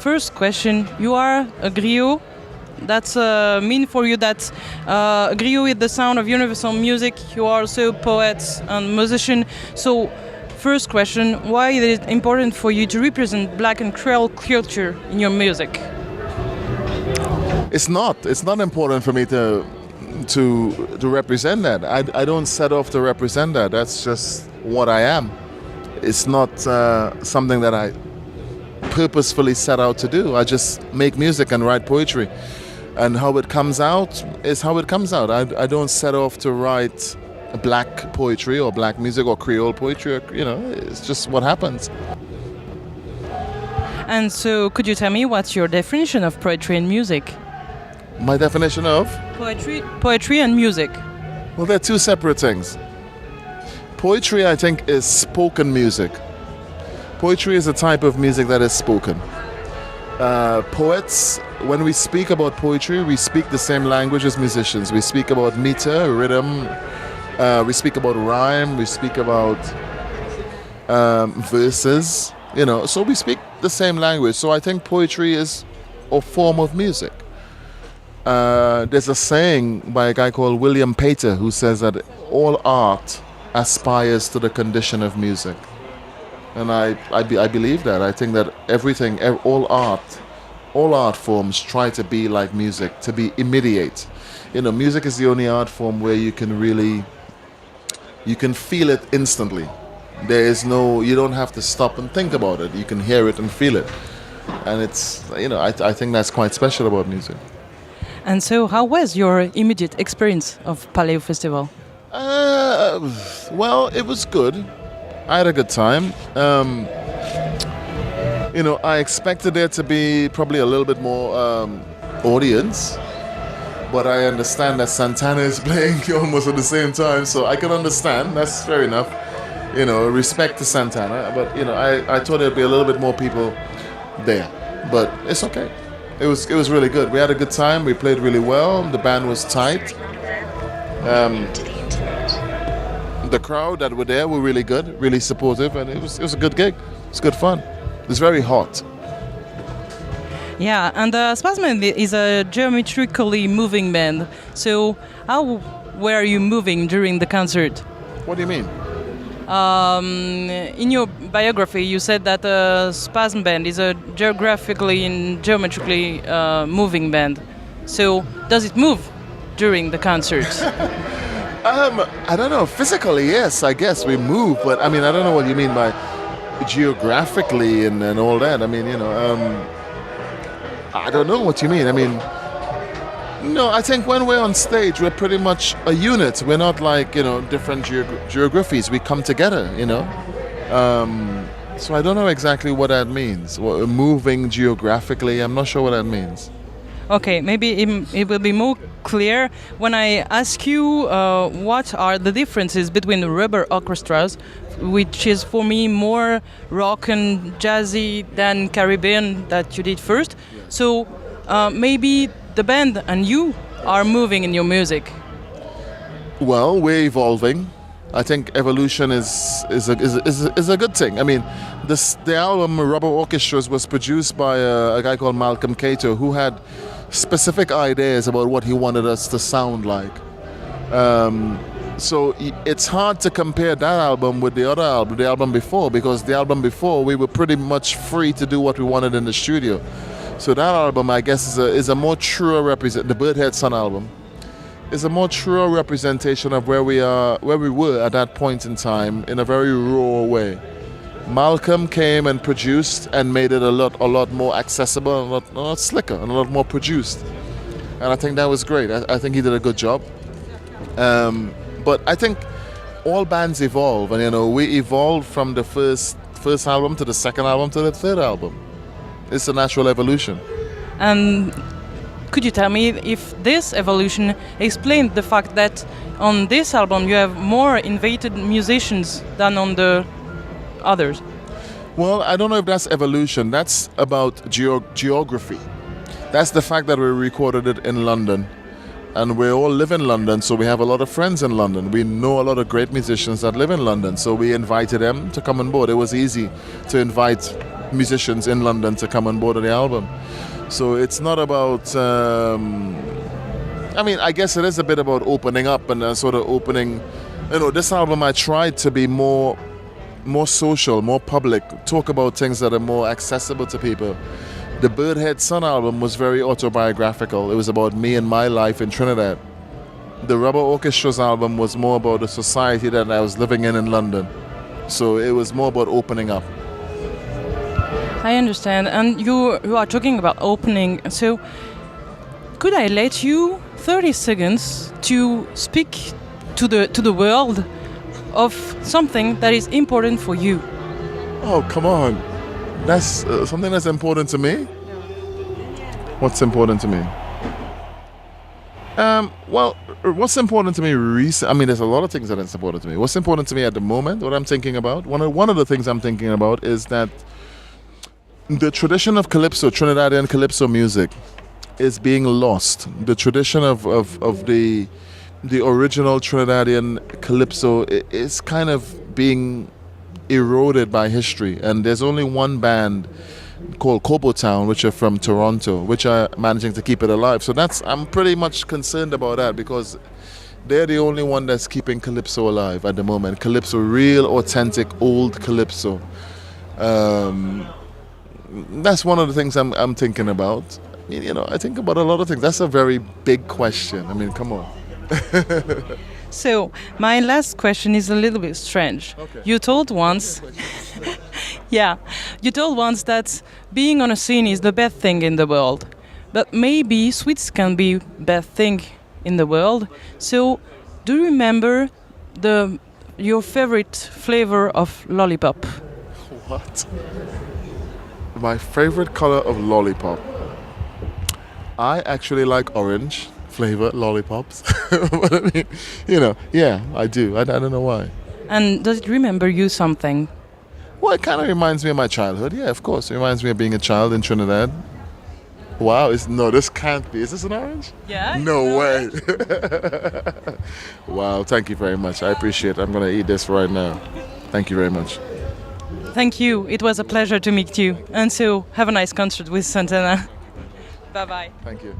first question, you are a griot. That's mean for you that griot with the sound of universal music. You are also poet and musician. So, first question, why is it important for you to represent Black and Creole culture in your music? It's not. It's not important for me to represent that. I don't set off to represent that. That's just what I am. It's not something that I purposefully set out to do. I just make music and write poetry. And how it comes out is how it comes out. I don't set off to write black poetry or black music or Creole poetry. It's just what happens. And so, could you tell me what's your definition of poetry and music? My definition of? Poetry and music. Well, they're two separate things. Poetry, I think, is spoken music. Poetry is a type of music that is spoken. Poets, when we speak about poetry, we speak the same language as musicians. We speak about meter, rhythm, we speak about rhyme, we speak about verses, so we speak the same language. So I think poetry is a form of music. There's a saying by a guy called William Pater who says that all art aspires to the condition of music. And I believe that. I think that all art forms try to be like music, to be immediate. Music is the only art form where you can feel it instantly. You don't have to stop and think about it. You can hear it and feel it. And I think that's quite special about music. And so, how was your immediate experience of Palo Festival? Well, it was good. I had a good time. I expected there to be probably a little bit more audience, but I understand that Santana is playing almost at the same time, so I can understand. That's fair enough. Respect to Santana, but I thought there'd be a little bit more people there, but it's okay. It was really good. We had a good time. We played really well. The band was tight. The crowd that were there were really good, really supportive, and it was a good gig. It was good fun. It was very hot. Yeah, and Spasm Band is a geometrically moving band. So how were you moving during the concert? What do you mean? In your biography, you said that Spasm Band is a geographically and geometrically moving band. So does it move during the concert? I don't know. Physically, yes, I guess we move, but I don't know what you mean by geographically and all that. I don't know what you mean. No, I think when we're on stage, we're pretty much a unit. We're not like, different geographies. We come together, So I don't know exactly what that means. Moving geographically, I'm not sure what that means. Okay, maybe it will be more clear when I ask you what are the differences between rubber orchestras, which is for me more rock and jazzy than Caribbean that you did first. Yeah. So maybe the band and you are moving in your music. Well, we're evolving. I think evolution is a good thing. The album Rubber Orchestras was produced by a guy called Malcolm Cato, who had specific ideas about what he wanted us to sound like. So it's hard to compare that album with the other album, the album before, because the album before we were pretty much free to do what we wanted in the studio. So that album, I guess, is a more truer the Birdhead Sun album is a more truer representation of where we were at that point in time in a very raw way. Malcolm came and produced and made it a lot more accessible and a lot slicker and a lot more produced. And I think that was great. I think he did a good job. But I think all bands evolve, and we evolved from the first album to the second album to the third album. It's a natural evolution. Could you tell me if this evolution explained the fact that on this album you have more invited musicians than on the others? Well, I don't know if that's evolution. That's about geography. That's the fact that we recorded it in London. And we all live in London, so we have a lot of friends in London. We know a lot of great musicians that live in London, so we invited them to come on board. It was easy to invite musicians in London to come on board of the album. So it's not about. I mean, I guess it is a bit about opening up and sort of opening. This album I tried to be more social, more public, talk about things that are more accessible to people. The Birdhead Sun album was very autobiographical. It was about me and my life in Trinidad. The Rubber Orchestras album was more about the society that I was living in London. So it was more about opening up. I understand. And you are talking about opening. So could I let you 30 seconds to speak to the world of something that is important for you? Oh, come on. That's something that's important to me? What's important to me? Well, what's important to me I mean, there's a lot of things that is important to me. What's important to me at the moment, what I'm thinking about, one of the things I'm thinking about is that the tradition of calypso, Trinidadian calypso music, is being lost. The tradition of the original Trinidadian calypso is kind of being eroded by history, and there's only one band called Cobo Town, which are from Toronto, which are managing to keep it alive. So I'm pretty much concerned about that, because they're the only one that's keeping calypso alive at the moment. Calypso, real authentic old calypso. That's one of the things I'm thinking about. I think about a lot of things. That's a very big question. I mean, come on. So my last question is a little bit strange. Okay. You told once, you told once that being on a scene is the best thing in the world, but maybe sweets can be best thing in the world. So, do you remember your favorite flavor of lollipop? What? My favorite color of lollipop. I actually like orange flavor lollipops. But I mean, yeah, I do. I don't know why. And does it remember you something? Well, it kind of reminds me of my childhood. Yeah, of course. It reminds me of being a child in Trinidad. Wow, this can't be. Is this an orange? Yeah. No way. Wow, thank you very much. I appreciate it. I'm going to eat this right now. Thank you very much. Thank you. It was a pleasure to meet you. And so, have a nice concert with Santana. Bye-bye. Thank you.